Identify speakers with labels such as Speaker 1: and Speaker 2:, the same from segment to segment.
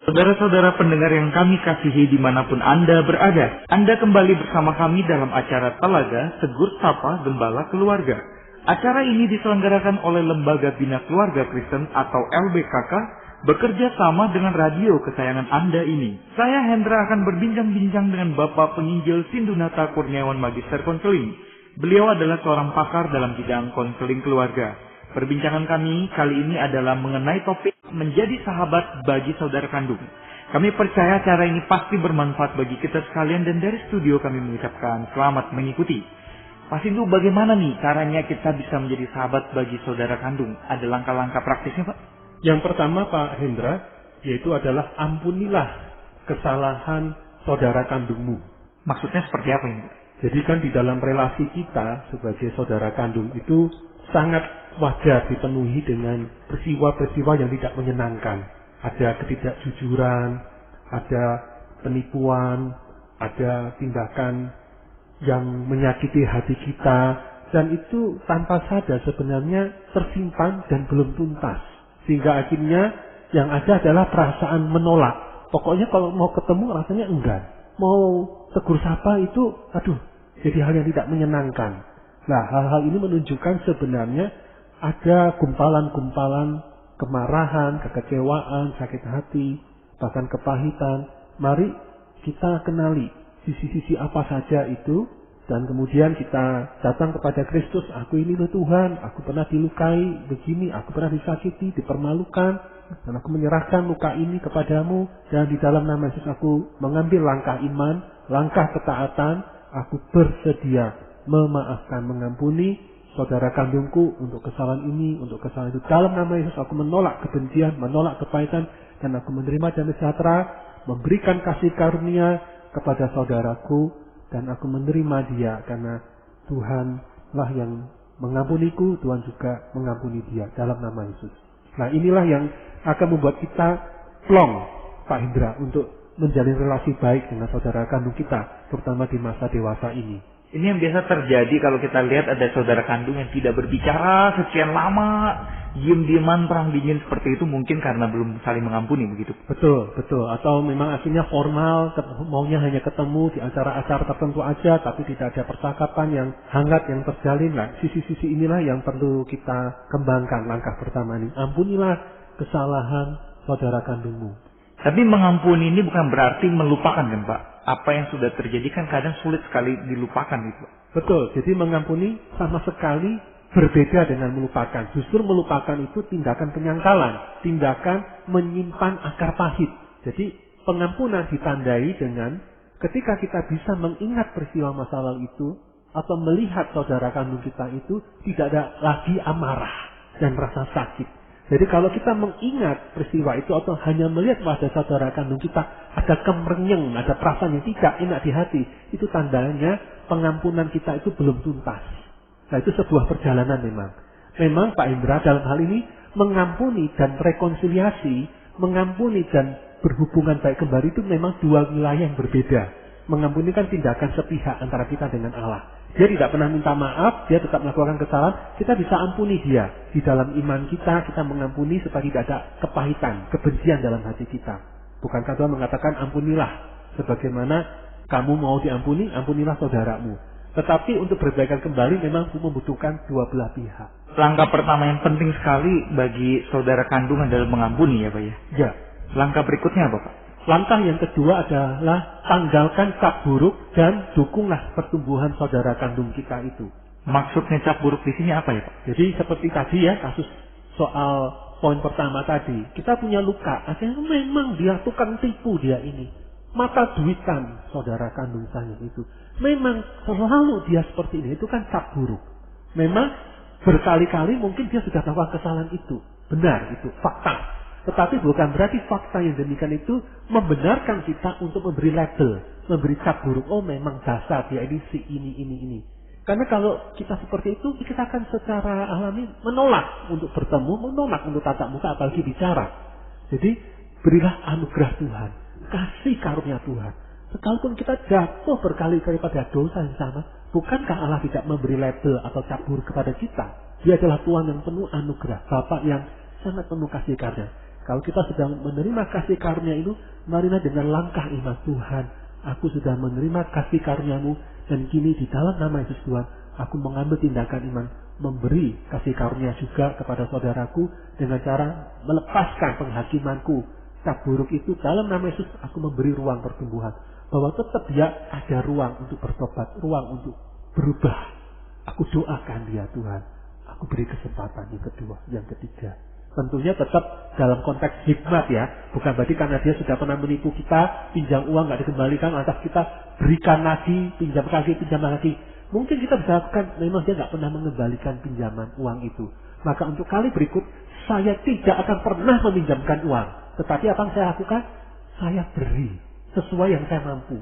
Speaker 1: Saudara-saudara pendengar yang kami kasihi dimanapun Anda berada, Anda kembali bersama kami dalam acara Telaga Tegur Sapa Gembala Keluarga. Acara ini diselenggarakan oleh Lembaga Bina Keluarga Kristen atau LBKK, bekerja sama dengan radio kesayangan Anda ini. Saya Hendra akan berbincang-bincang dengan Bapak Penginjil Sindunata Kurniawan Magister Konseling. Beliau adalah seorang pakar dalam bidang konseling keluarga. Perbincangan kami kali ini adalah mengenai topik menjadi sahabat bagi saudara kandung. Kami percaya cara ini pasti bermanfaat bagi kita sekalian dan dari studio kami mengucapkan selamat mengikuti. Pasti itu bagaimana nih caranya kita bisa menjadi sahabat bagi saudara kandung? Ada langkah-langkah praktisnya, Pak?
Speaker 2: Yang pertama, Pak Hendra, yaitu adalah ampunilah kesalahan saudara kandungmu.
Speaker 1: Maksudnya seperti apa ini, Pak?
Speaker 2: Jadi kan di dalam relasi kita sebagai saudara kandung itu sangat wajar dipenuhi dengan peristiwa-peristiwa yang tidak menyenangkan. Ada ketidakjujuran, ada penipuan, ada tindakan yang menyakiti hati kita, dan itu tanpa sadar sebenarnya tersimpan dan belum tuntas. Sehingga akhirnya yang ada adalah perasaan menolak. Pokoknya kalau mau ketemu rasanya enggan. Mau tegur sapa itu, jadi hal yang tidak menyenangkan. Nah, hal-hal ini menunjukkan sebenarnya ada gumpalan-gumpalan kemarahan, kekecewaan, sakit hati, bahkan kepahitan. Mari kita kenali sisi-sisi apa saja itu, dan kemudian kita datang kepada Kristus. Aku ini loh Tuhan, aku pernah dilukai begini, aku pernah disakiti, dipermalukan, dan aku menyerahkan luka ini kepadamu, dan di dalam nama Yesus aku mengambil langkah iman, langkah ketaatan, aku bersedia memaafkan, mengampuni saudara kandungku untuk kesalahan ini, untuk kesalahan itu. Dalam nama Yesus aku menolak kebencian, menolak kepahitan, dan aku menerima damai sejahtera, memberikan kasih karunia kepada saudaraku, dan aku menerima dia karena Tuhanlah yang mengampuniku, Tuhan juga mengampuni dia dalam nama Yesus. Nah, inilah yang akan membuat kita plong, Pak Hendra, untuk menjalin relasi baik dengan saudara kandung kita, terutama di masa dewasa ini.
Speaker 1: Ini yang biasa terjadi kalau kita lihat ada saudara kandung yang tidak berbicara sekian lama, diem-dieman, perang dingin seperti itu, mungkin karena belum saling mengampuni begitu.
Speaker 2: Betul. Atau memang akhirnya formal, maunya hanya ketemu di acara-acara tertentu aja, tapi tidak ada percakapan yang hangat yang terjalin. Nah, sisi-sisi inilah yang perlu kita kembangkan. Langkah pertama ini, ampunilah kesalahan saudara kandungmu.
Speaker 1: Tapi mengampuni ini bukan berarti melupakan kan, Pak? Apa yang sudah terjadi kan kadang sulit sekali dilupakan gitu.
Speaker 2: Betul, jadi mengampuni sama sekali berbeda dengan melupakan. Justru melupakan itu tindakan penyangkalan, tindakan menyimpan akar pahit. Jadi pengampunan ditandai dengan ketika kita bisa mengingat peristiwa masa lalu itu, atau melihat saudara kandung kita itu tidak ada lagi amarah dan rasa sakit. Jadi kalau kita mengingat peristiwa itu atau hanya melihat wajah saudara kandung kita ada kemerenyeng, ada perasaan yang tidak enak di hati, itu tandanya pengampunan kita itu belum tuntas. Nah, itu sebuah perjalanan memang. Memang Pak Indra dalam hal ini mengampuni dan rekonsiliasi, mengampuni dan berhubungan baik kembali itu memang dua wilayah yang berbeda. Mengampuni kan tindakan sepihak antara kita dengan Allah. Dia tidak pernah minta maaf, dia tetap melakukan kesalahan, kita bisa ampuni dia. Di dalam iman kita mengampuni supaya tidak ada kepahitan, kebencian dalam hati kita. Bukankah Tuhan mengatakan ampunilah, sebagaimana kamu mau diampuni, ampunilah saudaramu. Tetapi untuk berbaikan kembali memang membutuhkan dua belah pihak.
Speaker 1: Langkah pertama yang penting sekali bagi saudara kandung adalah mengampuni ya Pak ya?
Speaker 2: Ya.
Speaker 1: Langkah berikutnya apa Pak?
Speaker 2: Langkah yang kedua adalah tanggalkan cap buruk dan dukunglah pertumbuhan saudara kandung kita itu.
Speaker 1: Maksudnya cap buruk di sini apa ya Pak?
Speaker 2: Jadi seperti tadi ya, kasus soal poin pertama tadi. Kita punya luka, akhirnya memang dia tukang tipu dia ini. Mata duitan saudara kandung saya itu. Memang selalu dia seperti ini, itu kan cap buruk. Memang berkali-kali mungkin dia sudah melakukan kesalahan itu. Benar, itu fakta. Tetapi bukan berarti fakta yang demikian itu membenarkan kita untuk memberi label, memberi cap buruk. Oh memang dasar dia ini si ini. Karena kalau kita seperti itu, kita akan secara alami menolak untuk bertemu, menolak untuk tatap muka, apalagi bicara. Jadi berilah anugerah Tuhan, kasih karunia Tuhan. Sekalipun kita jatuh berkali-kali pada dosa yang sama, bukankah Allah tidak memberi label atau cap buruk kepada kita? Dia adalah Tuhan yang penuh anugerah, Bapa yang sangat penuh kasih karunia. Kalau kita sedang menerima kasih karunia itu, marilah dengan langkah iman. Tuhan, aku sudah menerima kasih karuniamu, dan kini di dalam nama Yesus Tuhan, aku mengambil tindakan iman, memberi kasih karunia juga kepada saudaraku dengan cara melepaskan penghakimanku. Cap buruk itu dalam nama Yesus, aku memberi ruang pertumbuhan. Bahwa tetap dia ada ruang untuk bertobat, ruang untuk berubah. Aku doakan dia, Tuhan. Aku beri kesempatan yang kedua, yang ketiga. Tentunya tetap dalam konteks hikmat ya. Bukan berarti karena dia sudah pernah menipu kita, pinjam uang nggak dikembalikan, lantas kita berikan lagi, pinjam lagi. Mungkin kita bisa lakukan, memang dia nggak pernah mengembalikan pinjaman uang itu. Maka untuk kali berikut, saya tidak akan pernah meminjamkan uang. Tetapi apa yang saya lakukan? Saya beri sesuai yang saya mampu.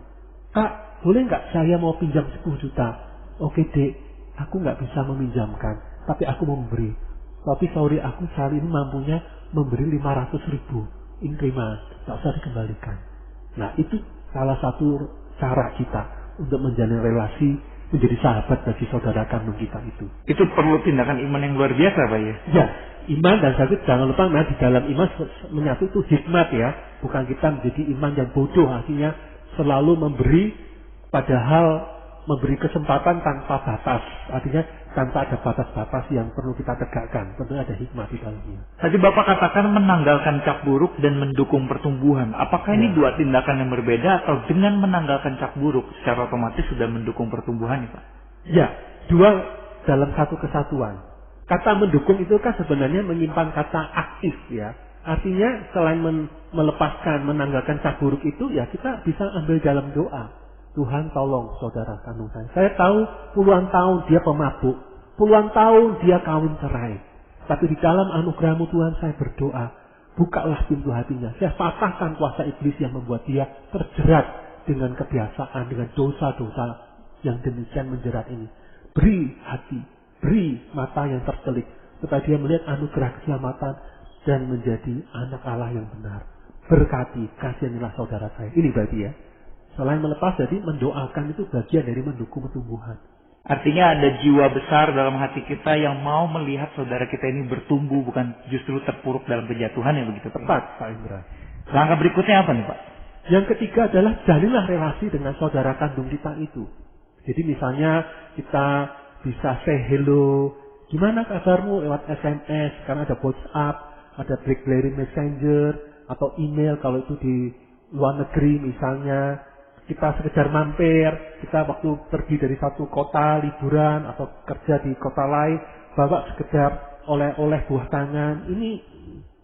Speaker 2: Kak, boleh nggak saya mau pinjam 10 juta? Oke dek, aku nggak bisa meminjamkan, tapi aku mau memberi. Tapi sorry, aku saat ini mampunya memberi 500.000. Ini terima, tak usah dikembalikan. Nah, itu salah satu cara kita untuk menjalin relasi, menjadi sahabat bagi saudara kandung kita itu.
Speaker 1: Itu perlu tindakan iman yang luar biasa, Pak ya?
Speaker 2: Ya, iman dan sakit jangan lupa, nah di dalam iman menyatu itu hikmat ya. Bukan kita menjadi iman yang bodoh, artinya selalu memberi, padahal memberi kesempatan tanpa batas. Artinya tanpa ada batas-batas yang perlu kita tegakkan. Tentunya ada hikmat di dalamnya.
Speaker 1: Tadi Bapak katakan menanggalkan cap buruk dan mendukung pertumbuhan. Apakah ini dua tindakan yang berbeda atau dengan menanggalkan cap buruk secara otomatis sudah mendukung pertumbuhan, Pak?
Speaker 2: Ya, dua dalam satu kesatuan. Kata mendukung itu kan sebenarnya menyimpan kata aktif ya. Artinya selain melepaskan, menanggalkan cap buruk itu, ya kita bisa ambil dalam doa. Tuhan tolong saudara kandung saya. Saya tahu puluhan tahun dia pemabuk. Puluhan tahun dia kawin cerai. Tapi di dalam anugerah-Mu Tuhan saya berdoa. Bukalah pintu hatinya. Saya patahkan kuasa iblis yang membuat dia terjerat dengan kebiasaan, dengan dosa-dosa yang demikian menjerat ini. Beri hati, beri mata yang tercelik. Supaya dia melihat anugerah keselamatan dan menjadi anak Allah yang benar. Berkati, kasihanilah saudara saya. Ini berarti ya. Selain melepas, jadi mendoakan itu bagian dari mendukung pertumbuhan.
Speaker 1: Artinya ada jiwa besar dalam hati kita yang mau melihat saudara kita ini bertumbuh, bukan justru terpuruk dalam kejatuhan yang begitu.
Speaker 2: Tepat, Pak Indra.
Speaker 1: Langkah berikutnya apa nih, Pak?
Speaker 2: Yang ketiga adalah jalinlah relasi dengan saudara kandung kita itu. Jadi misalnya kita bisa say hello, gimana kabarmu lewat SMS, karena ada WhatsApp, ada BlackBerry Messenger, atau email kalau itu di luar negeri misalnya. Kita sekedar mampir, kita waktu pergi dari satu kota liburan atau kerja di kota lain, bawa sekedar oleh-oleh buah tangan. Ini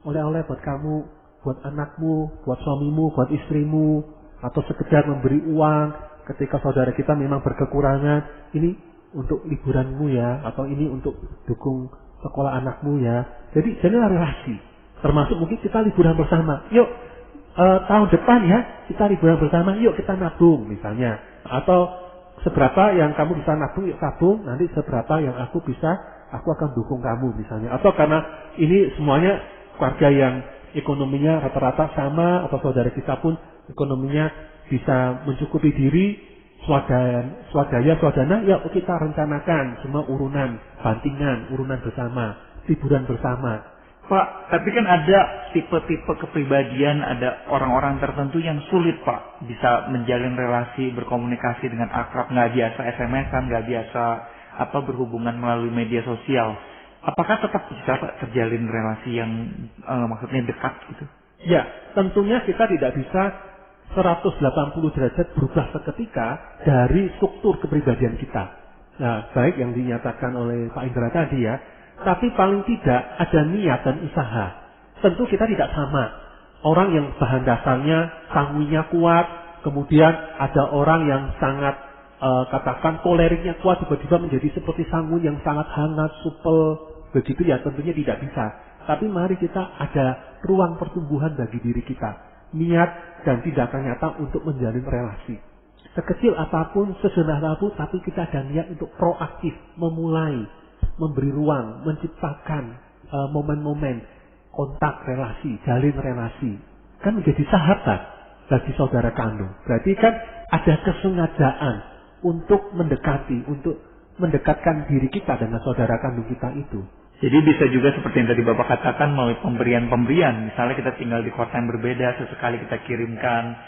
Speaker 2: oleh-oleh buat kamu, buat anakmu, buat suamimu, buat istrimu, atau sekedar memberi uang ketika saudara kita memang berkekurangan. Ini untuk liburanmu ya, atau ini untuk dukung sekolah anakmu ya. Jadi jadilah relasi. Termasuk mungkin kita liburan bersama. Yuk, tahun depan ya, kita liburan bersama, yuk kita nabung misalnya. Atau seberapa yang kamu bisa nabung, yuk tabung, nanti seberapa yang aku bisa, aku akan dukung kamu misalnya. Atau karena ini semuanya keluarga yang ekonominya rata-rata sama, atau saudara kita pun ekonominya bisa mencukupi diri, swadaya, ya kita rencanakan semua urunan, bantingan, urunan bersama, liburan bersama.
Speaker 1: Pak, tapi kan ada tipe-tipe kepribadian, ada orang-orang tertentu yang sulit, Pak, bisa menjalin relasi, berkomunikasi dengan akrab, nggak biasa SMS-an, nggak biasa berhubungan melalui media sosial. Apakah tetap bisa, Pak, terjalin relasi yang maksudnya dekat gitu?
Speaker 2: Ya, tentunya kita tidak bisa 180 derajat berubah seketika dari struktur kepribadian kita. Nah, baik yang dinyatakan oleh Pak Indra tadi ya, tapi paling tidak ada niat dan usaha. Tentu kita tidak sama. Orang yang bahan dasarnya sanguinya kuat, kemudian ada orang yang sangat katakan koleriknya kuat, tiba-tiba menjadi seperti sangun yang sangat hangat, supel, begitu ya tentunya tidak bisa. Tapi mari kita ada ruang pertumbuhan bagi diri kita. Niat dan tindakan nyata untuk menjalin relasi. Sekecil apapun, sesederhana apapun, tapi kita ada niat untuk proaktif, memulai, memberi ruang, menciptakan momen-momen kontak relasi, jalin relasi. Kan menjadi sahabat bagi saudara kandung. Berarti kan ada kesengajaan untuk mendekati, untuk mendekatkan diri kita dengan saudara kandung kita itu.
Speaker 1: Jadi bisa juga seperti yang tadi Bapak katakan melalui pemberian-pemberian. Misalnya kita tinggal di kota yang berbeda, sesekali kita kirimkan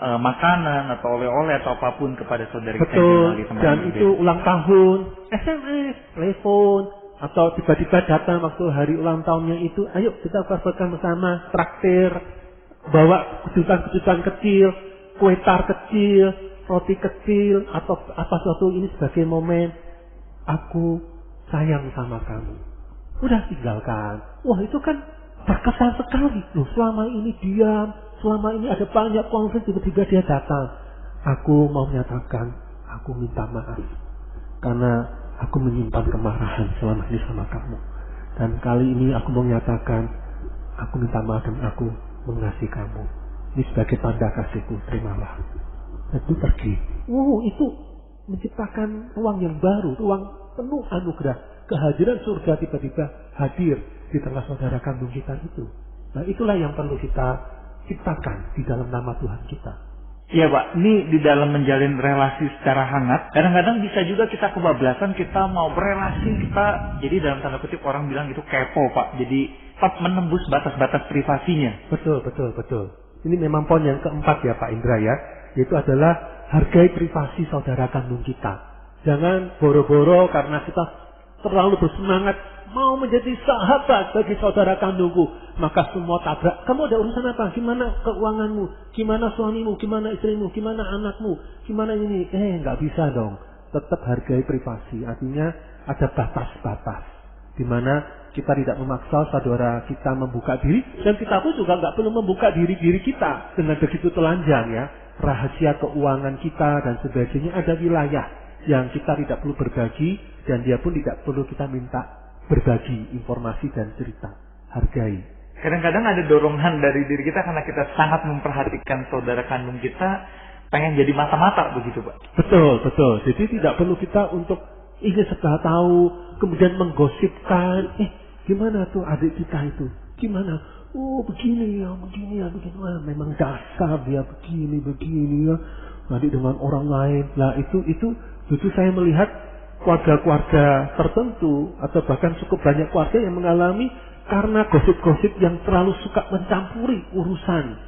Speaker 1: makanan atau oleh-oleh atau apapun kepada saudara kita yang tinggal di tempat
Speaker 2: dan
Speaker 1: yang
Speaker 2: itu
Speaker 1: berbeda.
Speaker 2: ulang tahun, SMS, telepon, atau tiba-tiba datang waktu hari ulang tahunnya itu, ayo kita buka bersama, traktir, bawa kejutan-kejutan kecil, kue tar kecil, roti kecil, atau apa suatu ini sebagai momen aku sayang sama kamu. Udah tinggalkan. Wah itu kan berkesan sekali. Loh selama ini diam, selama ini ada banyak konflik, tiba-tiba dia datang. Aku mau menyatakan, aku minta maaf. Karena aku menyimpan kemarahan selama ini sama kamu. Dan kali ini aku mau menyatakan, aku minta maaf dan aku mengasihi kamu. Ini sebagai tanda kasihku, terimalah. Dan itu pergi. Itu menciptakan ruang yang baru, ruang penuh anugerah. Kehadiran surga tiba-tiba hadir di tengah saudara kandung kita itu. Nah itulah yang perlu kita ciptakan di dalam nama Tuhan kita.
Speaker 1: Iya Pak, ini di dalam menjalin relasi secara hangat, kadang-kadang bisa juga kita kebablasan, kita mau berelasi, kita jadi dalam tanda kutip orang bilang itu kepo Pak, jadi tetap menembus batas-batas privasinya.
Speaker 2: Betul. Ini memang poin yang keempat ya Pak Indra ya, yaitu adalah hargai privasi saudara kandung kita. Jangan boro-boro karena kita terlalu bersemangat mau menjadi sahabat bagi saudara kandungku, maka semua tabrak. Kamu ada urusan apa? Gimana keuanganmu? Gimana suamimu? Gimana istrimu? Gimana anakmu? Gimana ini? Nggak bisa dong. Tetap hargai privasi. Artinya ada batas-batas di mana kita tidak memaksa saudara kita membuka diri, dan kita pun juga nggak perlu membuka diri kita dengan begitu telanjang ya. Rahasia keuangan kita dan sebagainya, ada wilayah yang kita tidak perlu berbagi, dan dia pun tidak perlu kita minta berbagi informasi dan cerita. Hargai.
Speaker 1: Kadang-kadang ada dorongan dari diri kita karena kita sangat memperhatikan saudara kandung kita, pengen jadi mata-mata begitu Pak.
Speaker 2: Betul. Jadi tidak perlu kita untuk ingin segala tahu, kemudian menggosipkan, gimana tuh adik kita itu? Gimana? Begini ya. Wah, memang dasar dia begini ya. Nanti dengan orang lain. Nah itu saya melihat keluarga-keluarga tertentu atau bahkan cukup banyak keluarga yang mengalami karena gosip-gosip yang terlalu suka mencampuri urusan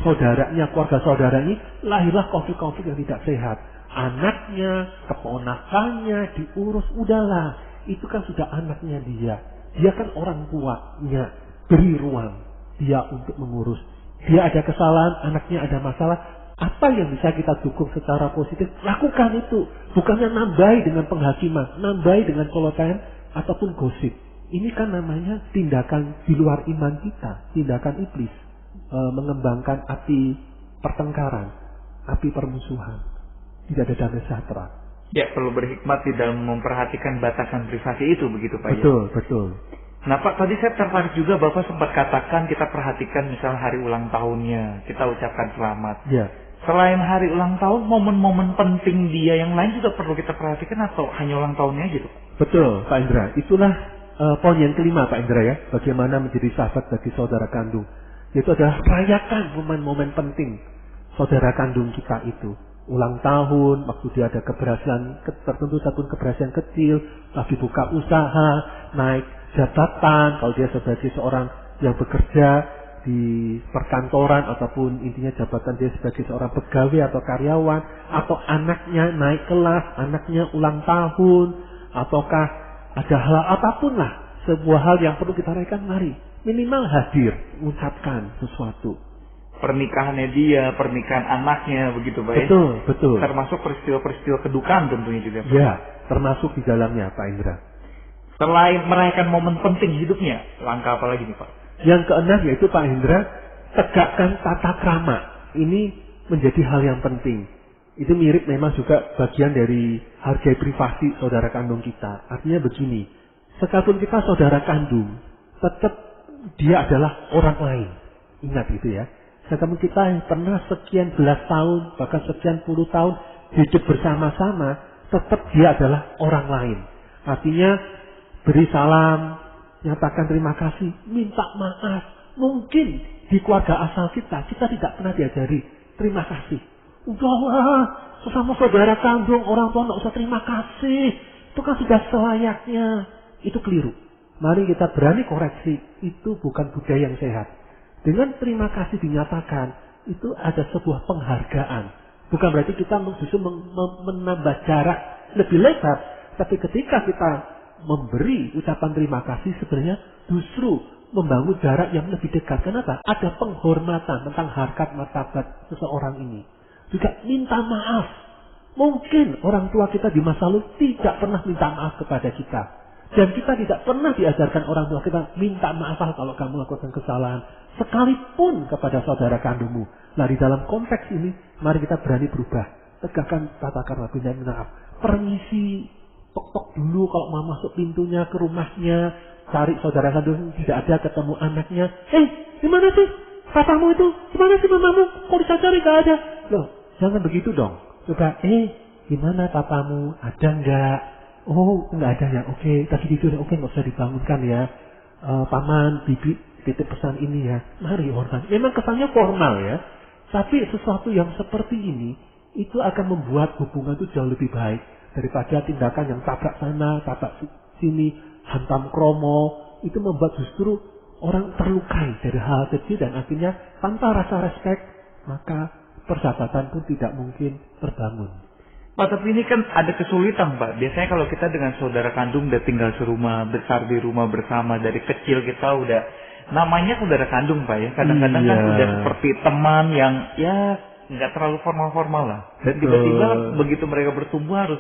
Speaker 2: saudaranya, keluarga saudaranya, lahirlah konflik-konflik yang tidak sehat. Anaknya, keponakannya diurus, udahlah, itu kan sudah anaknya dia. Dia kan orang tuanya, beri ruang dia untuk mengurus. Dia ada kesalahan, anaknya ada masalah. Apa yang bisa kita dukung secara positif, lakukan itu. Bukannya nambahi dengan penghakiman, nambahi dengan kolotan ataupun gosip. Ini kan namanya tindakan di luar iman kita, tindakan iblis. Mengembangkan api pertengkaran, api permusuhan. Tidak ada damai sejahtera.
Speaker 1: Ya, perlu berhikmat di dalam memperhatikan batasan privasi itu begitu Pak.
Speaker 2: Betul.
Speaker 1: Nah Pak, tadi saya tertarik juga Bapak sempat katakan kita perhatikan misalnya hari ulang tahunnya, kita ucapkan selamat.
Speaker 2: Ya.
Speaker 1: Selain hari ulang tahun, momen-momen penting dia yang lain juga perlu kita perhatikan atau hanya ulang tahunnya gitu?
Speaker 2: Betul, Pak Indra. Itulah poin yang kelima, Pak Indra ya. Bagaimana menjadi sahabat bagi saudara kandung. Yaitu adalah rayakan momen-momen penting saudara kandung kita itu. Ulang tahun, waktu dia ada keberhasilan tertentu, satu keberhasilan kecil, lagi buka usaha, naik jabatan, kalau dia sebagai seorang yang bekerja di perkantoran ataupun intinya jabatan dia sebagai seorang pegawai atau karyawan, atau anaknya naik kelas, anaknya ulang tahun, ataukah ada hal apapun lah, sebuah hal yang perlu kita rayakan, mari minimal hadir, mengucapkan sesuatu.
Speaker 1: Pernikahannya dia, pernikahan anaknya, begitu Pak.
Speaker 2: Betul.
Speaker 1: Termasuk peristiwa-peristiwa kedukaan tentunya juga Pak.
Speaker 2: Ya, termasuk di dalamnya Pak Indra.
Speaker 1: Selain merayakan momen penting hidupnya, langkah apa lagi nih Pak?
Speaker 2: Yang keenam yaitu Pak Indra, tegakkan tata krama. Ini menjadi hal yang penting. Itu mirip memang juga bagian dari hargai privasi saudara kandung kita. Artinya begini, sekalipun kita saudara kandung, tetap dia adalah orang lain. Ingat itu ya. Sekalipun kita yang pernah sekian belas tahun, bahkan sekian puluh tahun hidup bersama-sama, tetap dia adalah orang lain. Artinya beri salam, nyatakan terima kasih, minta maaf. Mungkin di keluarga asal kita tidak pernah diajari terima kasih. Udah, sesama saudara kandung, orang tua nggak usah terima kasih. Itu kan sudah selayaknya. Itu keliru. Mari kita berani koreksi, itu bukan budaya yang sehat. Dengan terima kasih dinyatakan, itu ada sebuah penghargaan. Bukan berarti kita justru menambah jarak lebih lebar. Tapi ketika kita memberi ucapan terima kasih, sebenarnya justru membangun jarak yang lebih dekat. Kenapa? Ada penghormatan tentang harkat martabat seseorang ini. Juga minta maaf. Mungkin orang tua kita di masa lalu tidak pernah minta maaf kepada kita. Dan kita tidak pernah diajarkan orang tua kita minta maaf kalau kamu melakukan kesalahan. Sekalipun kepada saudara kandungmu. Nah, di dalam konteks ini, mari kita berani berubah. Tegakkan tata krama minta maaf. Permisi, tok-tok dulu kalau mau masuk pintunya ke rumahnya. Cari saudara kandung tidak ada, ketemu anaknya. Di mana sih papamu itu? Di mana sih mamamu? Kok dicari gak ada? Loh, jangan begitu dong. Coba, gimana papamu? Ada enggak? Oh, enggak ada ya. Oke, tadi tidur. Oke, enggak usah dibangunkan ya. Paman, bibi, titip pesan ini ya. Mari hormat. Memang kesannya formal ya. Tapi sesuatu yang seperti ini, itu akan membuat hubungan itu jauh lebih baik. Daripada tindakan yang tabrak sana, tabrak sini, hantam kromo. Itu membuat justru orang terlukai dari hal kecil dan akhirnya tanpa rasa respek, maka persahabatan pun tidak mungkin terbangun.
Speaker 1: Pak, tapi ini kan ada kesulitan, Pak. Biasanya kalau kita dengan saudara kandung udah tinggal serumah, besar di rumah bersama, dari kecil kita udah namanya saudara kandung, Pak ya. Kadang-kadang kan udah seperti teman yang ya nggak terlalu formal-formal lah. Dan tiba-tiba begitu mereka bertumbuh harus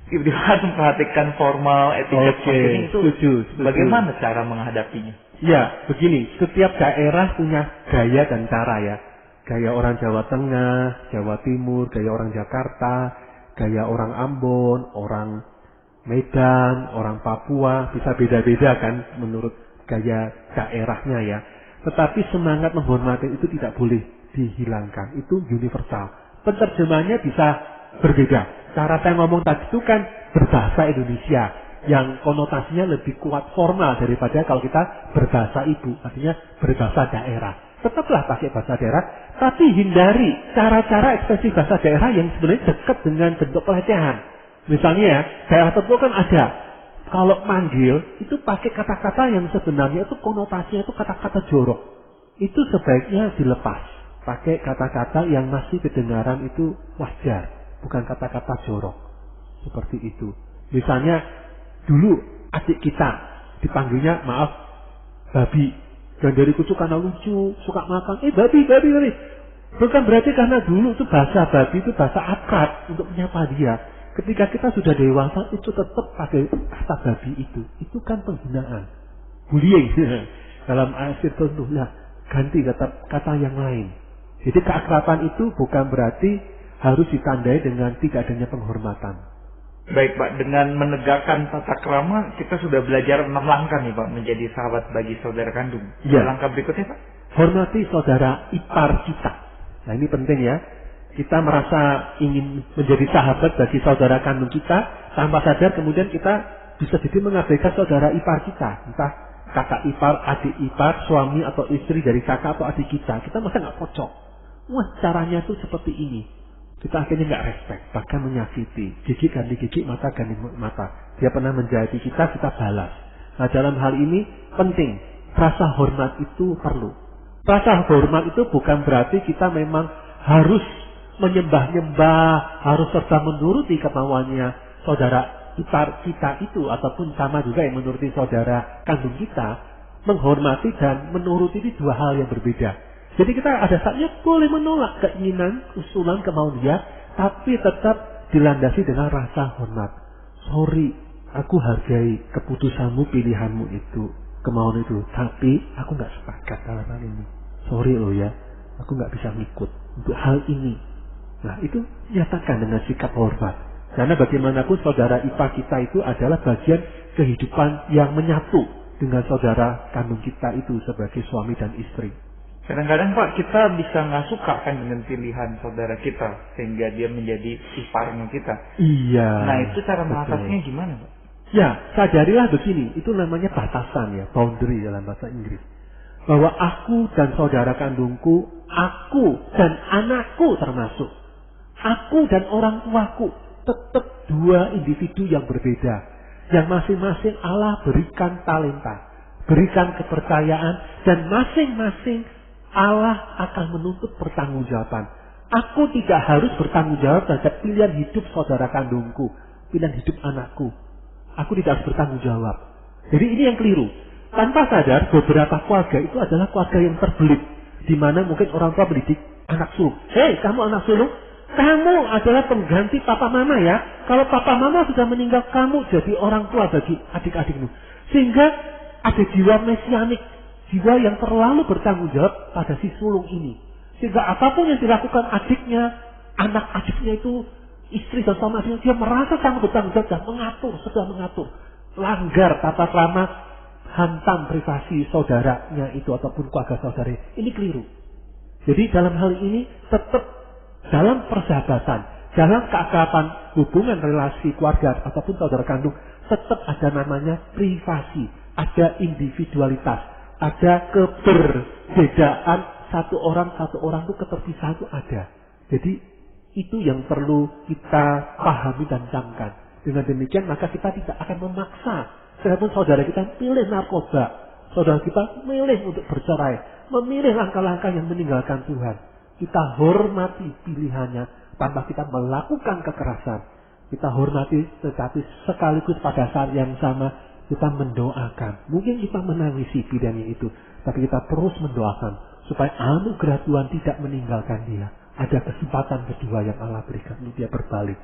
Speaker 1: tiba-tiba harus memperhatikan formal, etika seperti ini. Itu
Speaker 2: setuju.
Speaker 1: Bagaimana cara menghadapinya?
Speaker 2: Ya, begini. Setiap daerah punya gaya dan cara ya. Gaya orang Jawa Tengah, Jawa Timur, gaya orang Jakarta, gaya orang Ambon, orang Medan, orang Papua, bisa beda-beda kan menurut gaya daerahnya ya. Tetapi semangat menghormati itu tidak boleh dihilangkan, itu universal. Penerjemahannya bisa berbeda. Cara saya ngomong tadi itu kan berbahasa Indonesia, yang konotasinya lebih kuat formal daripada kalau kita berbahasa ibu, artinya berbahasa daerah. Tetaplah pakai bahasa daerah, tapi hindari cara-cara ekspresi bahasa daerah yang sebenarnya dekat dengan bentuk pelecehan. Misalnya ya, daerah tertentu kan ada, kalau manggil itu pakai kata-kata yang sebenarnya itu konotasinya itu kata-kata jorok. Itu sebaiknya dilepas. Pakai kata-kata yang masih kedengaran itu wajar, bukan kata-kata jorok. Seperti itu. Misalnya dulu adik kita dipanggilnya maaf babi. Dan dari kucu karena lucu, suka makan, babi. Bukan berarti karena dulu itu bahasa babi itu bahasa akrab untuk menyapa dia. Ketika kita sudah dewasa itu tetap pakai kata babi itu. Itu kan penghinaan. Bullying. Dalam ayat tertentu, ganti kata yang lain. Jadi keakraban itu bukan berarti harus ditandai dengan tidak adanya penghormatan.
Speaker 1: Baik Pak, dengan menegakkan tata krama kita sudah belajar 6 langkah nih Pak menjadi sahabat bagi saudara kandung.
Speaker 2: Ya.
Speaker 1: Langkah berikutnya Pak?
Speaker 2: Hormati saudara ipar kita. Nah ini penting ya. Kita merasa ingin menjadi sahabat bagi saudara kandung kita, tanpa sadar kemudian kita bisa jadi mengabaikan saudara ipar kita. Entah kakak ipar, adik ipar, suami atau istri dari kakak atau adik kita. Kita masa nggak pocok. Wah caranya tuh seperti ini. Kita akhirnya nggak respect, bahkan menyakiti. Gigi ganti gigi, mata ganti mata. Dia pernah menjahati kita balas. Nah dalam hal ini penting. Rasa hormat itu perlu. Rasa hormat itu bukan berarti kita memang harus menyembah-nyembah, harus serta menuruti kemauannya saudara ipar kita itu, ataupun sama juga yang menuruti saudara kandung kita. Menghormati dan menuruti itu dua hal yang berbeda. Jadi kita ada saatnya boleh menolak keinginan, usulan, kemauan dia, tapi tetap dilandasi dengan rasa hormat. Sorry, aku hargai keputusanmu, pilihanmu itu, kemauan itu, tapi aku nggak sepakat dalam hal ini. Sorry loh ya, aku nggak bisa ngikut untuk hal ini. Nah itu nyatakan dengan sikap hormat. Karena bagaimanapun saudara ipar kita itu adalah bagian kehidupan yang menyatu dengan saudara kandung kita itu sebagai suami dan istri.
Speaker 1: Kadang-kadang Pak kita bisa nggak suka kan dengan pilihan saudara kita sehingga dia menjadi iparnya kita.
Speaker 2: Iya.
Speaker 1: Nah itu cara mengatasinya gimana Pak?
Speaker 2: Ya sadarilah begini, itu namanya batasan ya, boundary dalam bahasa Inggris. Bahwa aku dan saudara kandungku, aku dan anakku termasuk, aku dan orang tuaku tetap dua individu yang berbeda. yang masing-masing Allah berikan talenta, berikan kepercayaan, dan masing-masing Allah akan menuntut pertanggungjawaban. Aku tidak harus bertanggung jawab terhadap pilihan hidup saudara kandungku, pilihan hidup anakku. Aku tidak harus bertanggung jawab. Jadi ini yang keliru. Tanpa sadar, beberapa keluarga itu adalah keluarga yang terbelit, di mana mungkin orang tua mendidik anak sulung. Hei, kamu anak sulung, kamu adalah pengganti papa mama ya. Kalau papa mama sudah meninggal, kamu jadi orang tua bagi adik-adikmu. Sehingga ada jiwa mesianik, jiwa yang terlalu bertanggung jawab pada si sulung ini. Sehingga apapun yang dilakukan adiknya, anak adiknya itu, istri dan suami adiknya, dia merasa sangat bertanggung jawab dan sedang mengatur. Langgar tata krama, hantam privasi saudaranya itu ataupun keluarga saudaranya. Ini keliru. Jadi dalam hal ini tetap dalam persahabatan, dalam keakraban hubungan relasi keluarga ataupun saudara kandung, tetap ada namanya privasi, ada individualitas, ada keberbedaan satu orang itu keterpisahan itu ada. Jadi itu yang perlu kita pahami dan camkan. Dengan demikian maka kita tidak akan memaksa. Sekalipun saudara kita pilih narkoba, saudara kita milih untuk bercerai, memilih langkah-langkah yang meninggalkan Tuhan, kita hormati pilihannya tanpa kita melakukan kekerasan. Kita hormati, tetapi sekaligus pada saat yang sama kita mendoakan. Mungkin kita menangisi pilihannya itu, tapi kita terus mendoakan supaya anugerah Tuhan tidak meninggalkan dia. Ada kesempatan kedua yang Allah berikan untuk dia berbalik.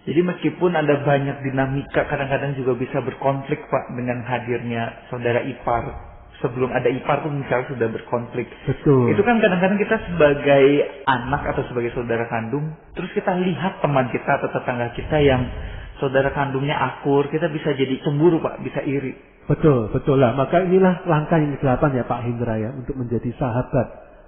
Speaker 1: Jadi meskipun ada banyak dinamika, kadang-kadang juga bisa berkonflik Pak dengan hadirnya saudara ipar. Sebelum ada ipar pun misalnya sudah berkonflik.
Speaker 2: Betul.
Speaker 1: Itu kan kadang-kadang kita sebagai anak atau sebagai saudara kandung, terus kita lihat teman kita atau tetangga kita yang saudara kandungnya akur, kita bisa jadi cemburu Pak, bisa iri.
Speaker 2: Betul lah. Maka inilah langkah yang ke-8 ya Pak Hendra ya, untuk menjadi sahabat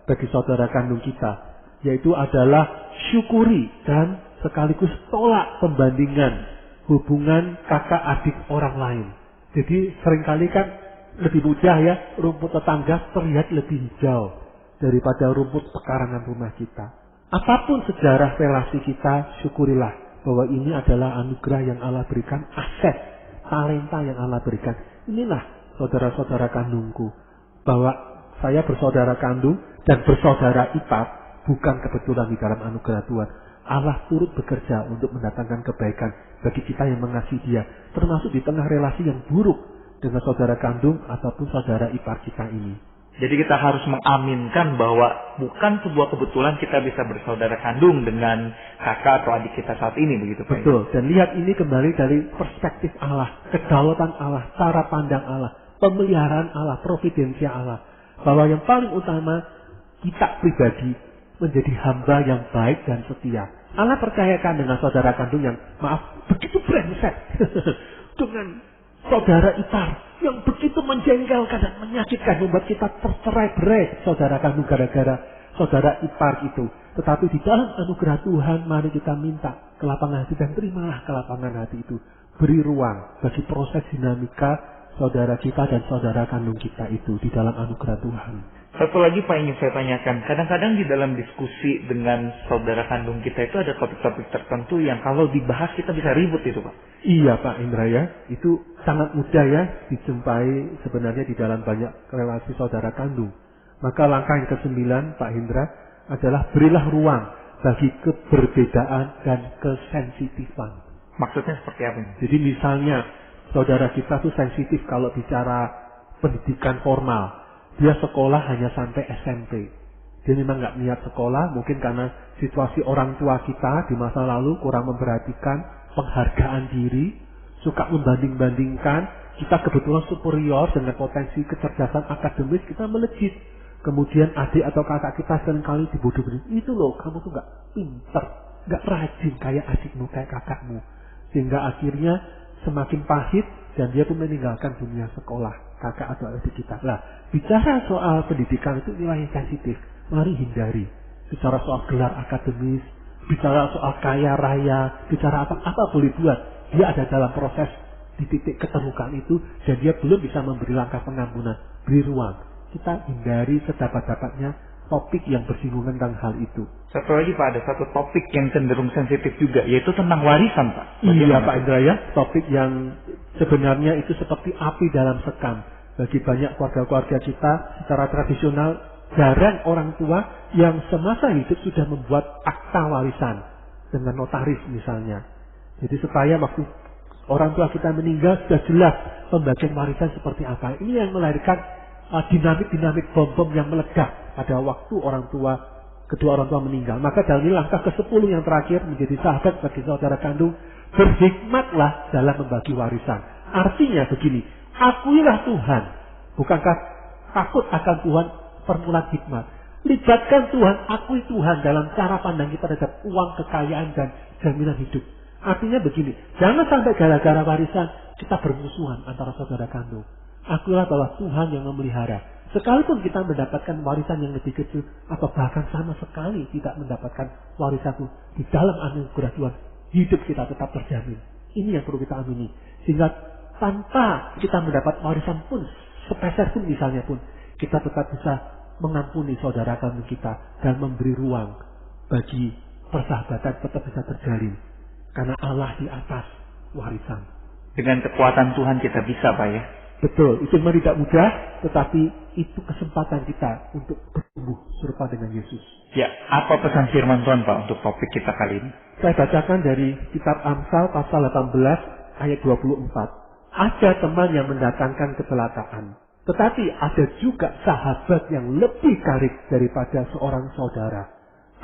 Speaker 2: bagi saudara kandung kita. Yaitu adalah syukuri dan sekaligus tolak pembandingan hubungan kakak adik orang lain. Jadi seringkali kan lebih mudah ya, rumput tetangga terlihat lebih hijau daripada rumput pekarangan rumah kita. Apapun sejarah relasi kita, syukurilah bahwa ini adalah anugerah yang Allah berikan, aset, talenta yang Allah berikan. Inilah saudara-saudara kandungku, bahwa saya bersaudara kandung dan bersaudara ipar bukan kebetulan di dalam anugerah Tuhan. Allah turut bekerja untuk mendatangkan kebaikan bagi kita yang mengasihi dia, termasuk di tengah relasi yang buruk dengan saudara kandung ataupun saudara ipar kita ini.
Speaker 1: Jadi kita harus mengaminkan bahwa bukan sebuah kebetulan kita bisa bersaudara kandung dengan kakak atau adik kita saat ini, begitu Pak?
Speaker 2: Betul, dan lihat ini kembali dari perspektif Allah, kedaulatan Allah, cara pandang Allah, pemeliharaan Allah, providensia Allah. Bahwa yang paling utama, kita pribadi menjadi hamba yang baik dan setia. Allah percayakan dengan saudara kandung yang, maaf, begitu brengsek. Dengan saudara ipar yang begitu menjengkelkan dan menyakitkan, membuat kita tercerai-berai saudara kandung gara-gara saudara ipar itu. Tetapi di dalam anugerah Tuhan, mari kita minta kelapangan hati dan terimalah kelapangan hati itu. Beri ruang bagi proses dinamika saudara kita dan saudara kandung kita itu di dalam anugerah Tuhan.
Speaker 1: Satu lagi Pak ingin saya tanyakan, kadang-kadang di dalam diskusi dengan saudara kandung kita itu ada topik-topik tertentu yang kalau dibahas kita bisa ribut itu Pak.
Speaker 2: Iya Pak Indra ya, itu sangat mudah ya dijumpai sebenarnya di dalam banyak relasi saudara kandung. Maka langkah yang ke-9 Pak Indra adalah berilah ruang bagi keberbedaan dan kesensitifan.
Speaker 1: Maksudnya seperti apa?
Speaker 2: Jadi misalnya saudara kita tuh sensitif kalau bicara pendidikan formal. Dia sekolah hanya sampai SMP. Dia memang nggak niat sekolah, mungkin karena situasi orang tua kita di masa lalu kurang memperhatikan penghargaan diri, suka membanding-bandingkan. Kita kebetulan superior dengan potensi kecerdasan akademis, kita melejit. Kemudian adik atau kakak kita seringkali dibodoh-bodohin. Itu loh, kamu tuh nggak pinter, nggak rajin kayak adikmu, kayak kakakmu. Sehingga akhirnya semakin pahit dan dia pun meninggalkan dunia sekolah, kakak atau adik kita. Nah, bicara soal pendidikan itu nilai sensitif. Mari hindari. Bicara soal gelar akademis, bicara soal kaya raya, bicara apa boleh buat. Dia ada dalam proses di titik keterbukaan itu dan dia belum bisa memberi langkah pengampunan. Beri ruang. Kita hindari sedapat-dapatnya topik yang bersinggungan tentang hal itu.
Speaker 1: Satu lagi Pak, ada satu topik yang cenderung sensitif juga, yaitu tentang warisan Pak.
Speaker 2: Iya Pak Indra ya, topik yang sebenarnya itu seperti api dalam sekam. Bagi banyak keluarga-keluarga kita secara tradisional, jarang orang tua yang semasa hidup sudah membuat akta warisan dengan notaris misalnya. Jadi supaya waktu orang tua kita meninggal sudah jelas pembagian warisan seperti apa. Ini yang melahirkan dinamik-dinamik bom-bom yang meledak pada waktu kedua orang tua meninggal. Maka dalam ini langkah ke-10 yang terakhir menjadi sahabat bagi saudara kandung, berhikmatlah dalam membagi warisan. Artinya begini, akuilah Tuhan. Bukankah takut akan Tuhan permulaan hikmat? Libatkan Tuhan, akui Tuhan dalam cara pandang kita terhadap uang, kekayaan, dan jaminan hidup. Artinya begini, jangan sampai gara-gara warisan kita bermusuhan antara saudara kandung. Akuilah bahwa Tuhan yang memelihara. Sekalipun kita mendapatkan warisan yang lebih kecil, atau bahkan sama sekali tidak mendapatkan warisan itu, di dalam anugerah Tuhan, hidup kita tetap terjamin. Ini yang perlu kita amini. Sehingga tanpa kita mendapat warisan pun, sepeser pun misalnya pun, kita tetap bisa mengampuni saudara kandung kita dan memberi ruang bagi persahabatan tetap bisa terjalin. Karena Allah di atas warisan.
Speaker 1: Dengan kekuatan Tuhan kita bisa Pak ya.
Speaker 2: Betul, itu memang tidak mudah, tetapi itu kesempatan kita untuk bertumbuh serupa dengan Yesus.
Speaker 1: Ya, apa pesan firman Tuhan Pak untuk topik kita kali ini?
Speaker 2: Saya bacakan dari kitab Amsal pasal 18 ayat 24. Ada teman yang mendatangkan kecelakaan, tetapi ada juga sahabat yang lebih karib daripada seorang saudara.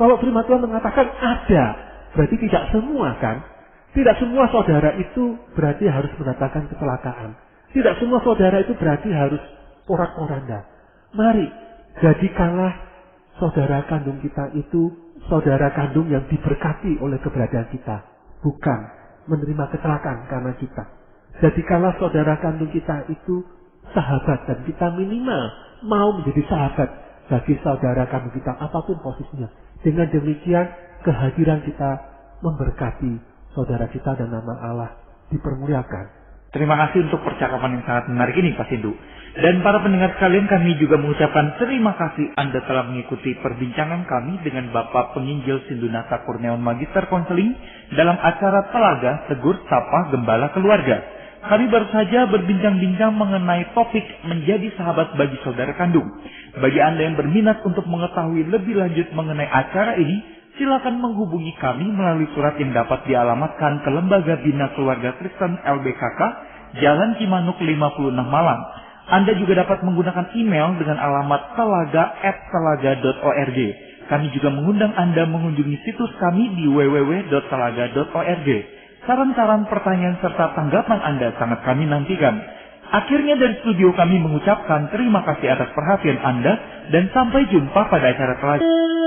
Speaker 2: Kalau firman Tuhan mengatakan ada, berarti tidak semua kan? Tidak semua saudara itu berarti harus mendatangkan kecelakaan. Tidak semua saudara itu berarti harus porak-poranda. Mari, jadikanlah saudara kandung kita itu saudara kandung yang diberkati oleh keberadaan kita. Bukan menerima kecelakaan karena kita. Jadikanlah saudara kandung kita itu sahabat. Dan kita minimal mau menjadi sahabat bagi saudara kandung kita apapun posisinya. Dengan demikian kehadiran kita memberkati saudara kita dan nama Allah dipermuliakan.
Speaker 1: Terima kasih untuk percakapan yang sangat menarik ini Pak Sindu. Dan para pendengar sekalian, kami juga mengucapkan terima kasih Anda telah mengikuti perbincangan kami dengan Bapak Penginjil Sindunata Kurniawan Magister Konseling dalam acara Telaga Tegur Sapa Gembala Keluarga. Kami baru saja berbincang-bincang mengenai topik menjadi sahabat bagi saudara kandung. Bagi Anda yang berminat untuk mengetahui lebih lanjut mengenai acara ini, silakan menghubungi kami melalui surat yang dapat dialamatkan ke Lembaga Bina Keluarga Kristen LBKK, Jalan Cimanuk 56 Malang. Anda juga dapat menggunakan email dengan alamat telaga@telaga.org. Kami juga mengundang Anda mengunjungi situs kami di www.telaga.org. Saran-saran, pertanyaan, serta tanggapan Anda sangat kami nantikan. Akhirnya dari studio kami mengucapkan terima kasih atas perhatian Anda dan sampai jumpa pada acara selanjutnya.